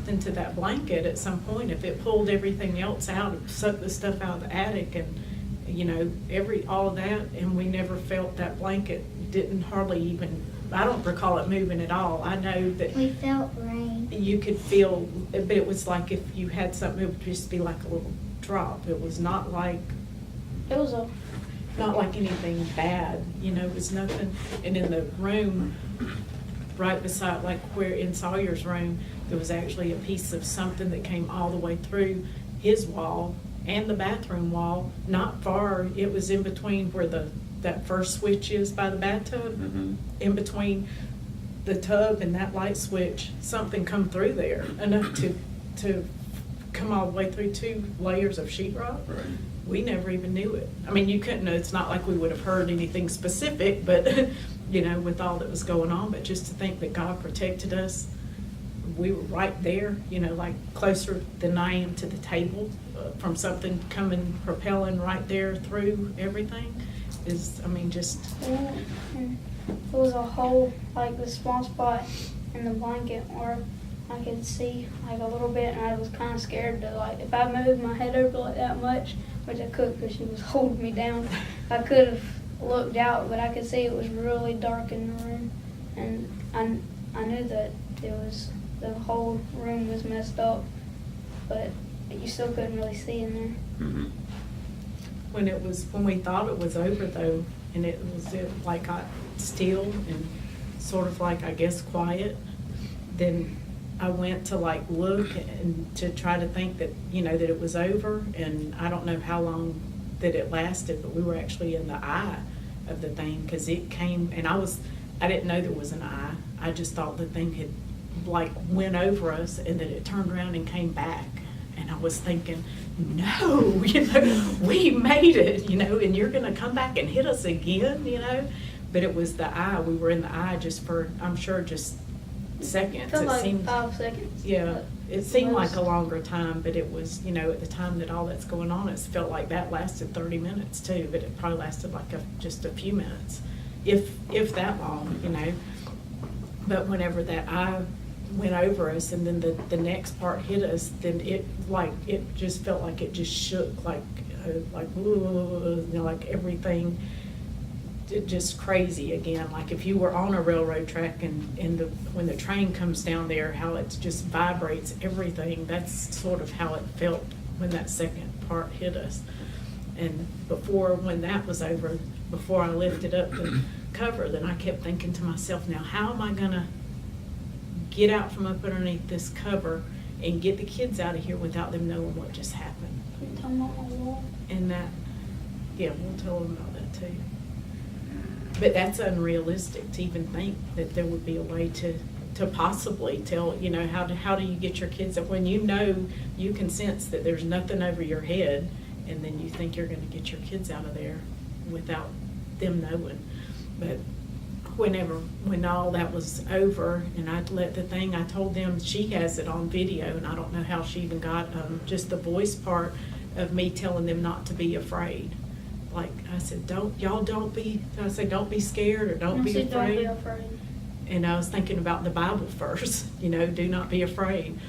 something to that blanket at some point. If it pulled everything else out, sucked the stuff out of the attic and, you know, all of that, and we never felt that blanket, didn't hardly even, I don't recall it moving at all. I know that We felt rain. you could feel, but it was like if you had something, it would just be like a little drop. It was not like, It was a, not like anything bad, you know, it was nothing. And in the room, right beside, like where in Sawyer's room, there was actually a piece of something that came all the way through his wall and the bathroom wall, not far. It was in between where that first switch is by the bathtub, in between the tub and that light switch, something come through there enough to come all the way through 2 layers of sheetrock. Right. We never even knew it. I mean, you couldn't, it's not like we would have heard anything specific, but, you know, with all that was going on, but just to think that God protected us, we were right there, you know, like closer than I am to the table, from something coming, propelling right there through everything is, I mean, just, and there was a hole, like the small spot in the blanket where I could see like a little bit, and I was kind of scared to, like, if I moved my head over like that much, which I couldn't because she was holding me down, I could have looked out, but I could see it was really dark in the room, and I knew that the whole room was messed up, but you still couldn't really see in there. Mm-hmm. when we thought it was over though, and it like got still and sort of like, I guess, quiet, then I went to like look and to try to think that, you know, that it was over, and I don't know how long that it lasted, but we were actually in the eye of the thing, because it came, and I didn't know there was an eye. I just thought the thing had like went over us, and then it turned around and came back, and I was thinking, no, you know, we made it, you know, and you're gonna come back and hit us again, you know. But it was the eye. We were in the eye just for, I'm sure, just seconds. Felt It like seemed, 5 seconds. yeah, but it seemed like a was- longer time, but it was, you know, at the time that all that's going on, it felt like that lasted 30 minutes too, but it probably lasted like just a few minutes, if that long, you know. But whenever that eye went over us and then the next part hit us, then it just felt like it just shook, like you know, like everything, just crazy again. Like if you were on a railroad track and when the train comes down there, how it just vibrates everything. That's sort of how it felt when that second part hit us. And when that was over, before I lifted up the cover, then I kept thinking to myself, now how am I gonna get out from up underneath this cover and get the kids out of here without them knowing what just happened? You talking about my wall? And that, yeah, we'll tell them about that too. But that's unrealistic to even think that there would be a way to possibly tell, you know, how do you get your kids up when you know, you can sense that there's nothing over your head, and then you think you're gonna get your kids out of there without them knowing. But when all that was over and I told them, she has it on video, and I don't know how she even got just the voice part of me telling them not to be afraid. Like I said, don't be scared or don't be Don't be afraid. afraid. And I was thinking about the Bible verse, you know, do not be afraid.